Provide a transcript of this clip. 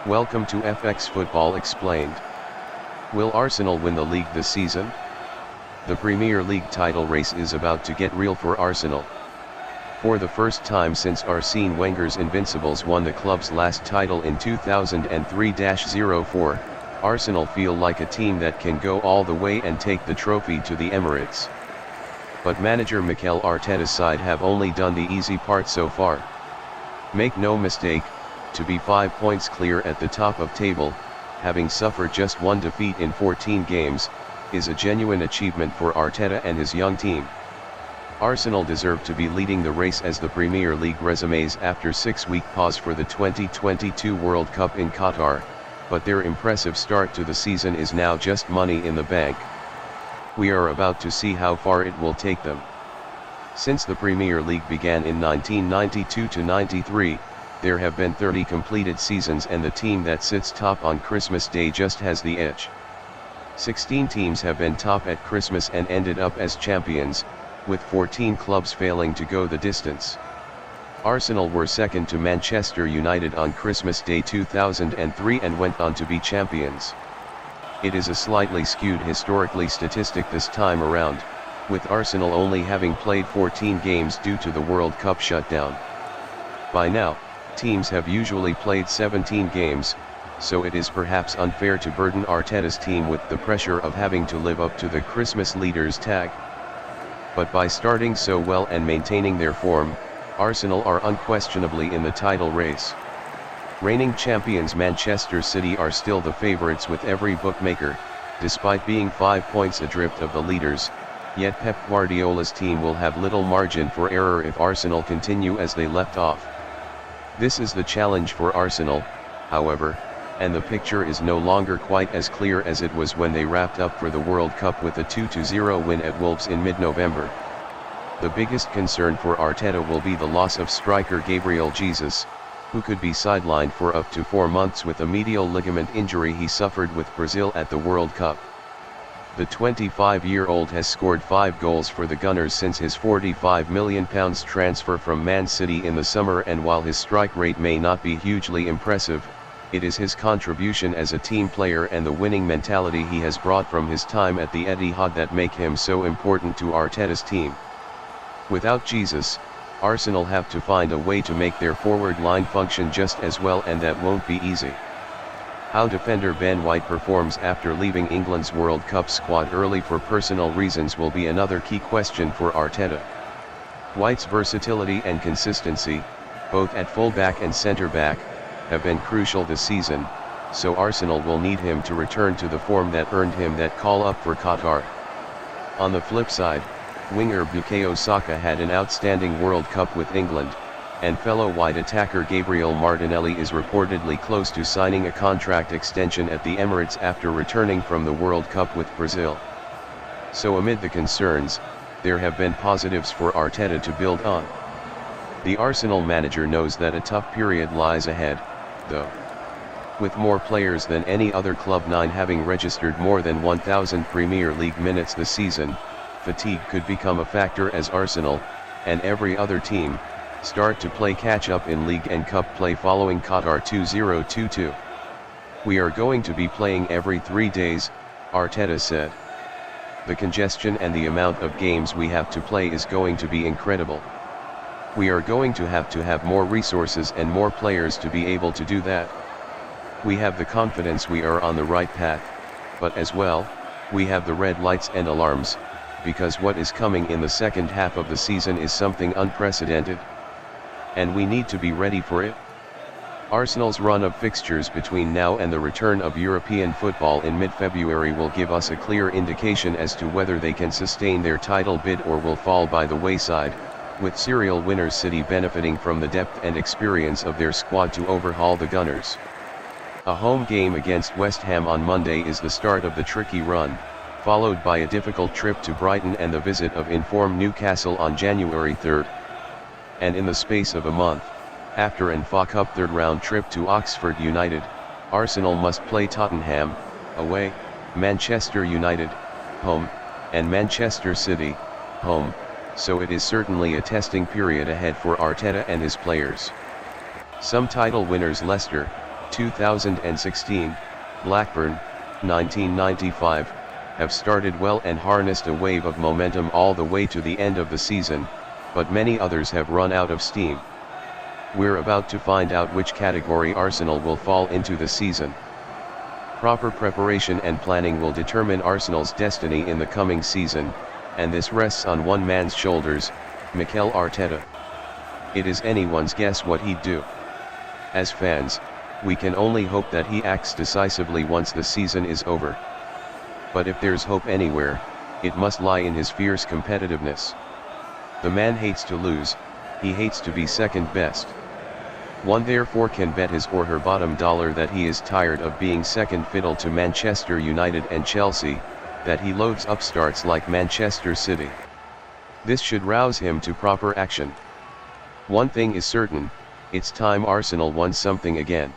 Welcome to Fx-Fooball Explained. Will Arsenal win the league this season? The Premier League title race is about to get real for Arsenal. For the first time since Arsene Wenger's Invincibles won the club's last title in 2003-04, Arsenal feel like a team that can go all the way and take the trophy to the Emirates. But manager Mikel Arteta's side have only done the easy part so far. Make no mistake, to be 5 points clear at the top of table, having suffered just one defeat in 14 games, is a genuine achievement for Arteta and his young team. Arsenal deserve to be leading the race as the Premier League resumes after 6-week pause for the 2022 World Cup in Qatar, but their impressive start to the season is now just money in the bank. We are about to see how far it will take them. Since the Premier League began in 1992-93, there have been 30 completed seasons and the team that sits top on Christmas Day just has the edge. 16 teams have been top at Christmas and ended up as champions, with 14 clubs failing to go the distance. Arsenal were second to Manchester United on Christmas Day 2003 and went on to be champions. It is a slightly skewed historically statistic this time around, with Arsenal only having played 14 games due to the World Cup shutdown. By now, teams have usually played 17 games, so it is perhaps unfair to burden Arteta's team with the pressure of having to live up to the Christmas leaders tag. But by starting so well and maintaining their form, Arsenal are unquestionably in the title race. Reigning champions Manchester City are still the favourites with every bookmaker, despite being 5 points adrift of the leaders, yet Pep Guardiola's team will have little margin for error if Arsenal continue as they left off. This is the challenge for Arsenal, however, and the picture is no longer quite as clear as it was when they wrapped up for the World Cup with a 2-0 win at Wolves in mid-November. The biggest concern for Arteta will be the loss of striker Gabriel Jesus, who could be sidelined for up to 4 months with a medial ligament injury he suffered with Brazil at the World Cup. The 25-year-old has scored 5 goals for the Gunners since his £45 million transfer from Man City in the summer, and while his strike rate may not be hugely impressive, it is his contribution as a team player and the winning mentality he has brought from his time at the Etihad that make him so important to Arteta's team. Without Jesus, Arsenal have to find a way to make their forward line function just as well, and that won't be easy. How defender Ben White performs after leaving England's World Cup squad early for personal reasons will be another key question for Arteta. White's versatility and consistency, both at full-back and centre-back, have been crucial this season, so Arsenal will need him to return to the form that earned him that call-up for Qatar. On the flip side, winger Bukayo Saka had an outstanding World Cup with England, and fellow White attacker Gabriel Martinelli is reportedly close to signing a contract extension at the Emirates after returning from the World Cup with Brazil. So amid the concerns, there have been positives for Arteta to build on. The Arsenal manager knows that a tough period lies ahead, though. With more players than any other club, 9 having registered more than 1,000 Premier League minutes this season, fatigue could become a factor as Arsenal, and every other team, start to play catch-up in league and cup play following Qatar 2022. We are going to be playing every 3 days, Arteta said. The congestion and the amount of games we have to play is going to be incredible. We are going to have more resources and more players to be able to do that. We have the confidence we are on the right path, but as well, we have the red lights and alarms, because what is coming in the second half of the season is something unprecedented. And we need to be ready for it. Arsenal's run of fixtures between now and the return of European football in mid-February will give us a clear indication as to whether they can sustain their title bid or will fall by the wayside, with serial winners City benefiting from the depth and experience of their squad to overhaul the Gunners. A home game against West Ham on Monday is the start of the tricky run, followed by a difficult trip to Brighton and the visit of informed Newcastle on January 3rd. And in the space of a month, after an FA Cup third-round trip to Oxford United, Arsenal must play Tottenham, away, Manchester United, home, and Manchester City, home, so it is certainly a testing period ahead for Arteta and his players. Some title winners Leicester, 2016, Blackburn, 1995, have started well and harnessed a wave of momentum all the way to the end of the season, but many others have run out of steam. We're about to find out which category Arsenal will fall into the season. Proper preparation and planning will determine Arsenal's destiny in the coming season, and this rests on one man's shoulders, Mikel Arteta. It is anyone's guess what he'd do. As fans, we can only hope that he acts decisively once the season is over. But if there's hope anywhere, it must lie in his fierce competitiveness. The man hates to lose, he hates to be second best. One therefore can bet his or her bottom dollar that he is tired of being second fiddle to Manchester United and Chelsea, that he loathes upstarts like Manchester City. This should rouse him to proper action. One thing is certain, it's time Arsenal won something again.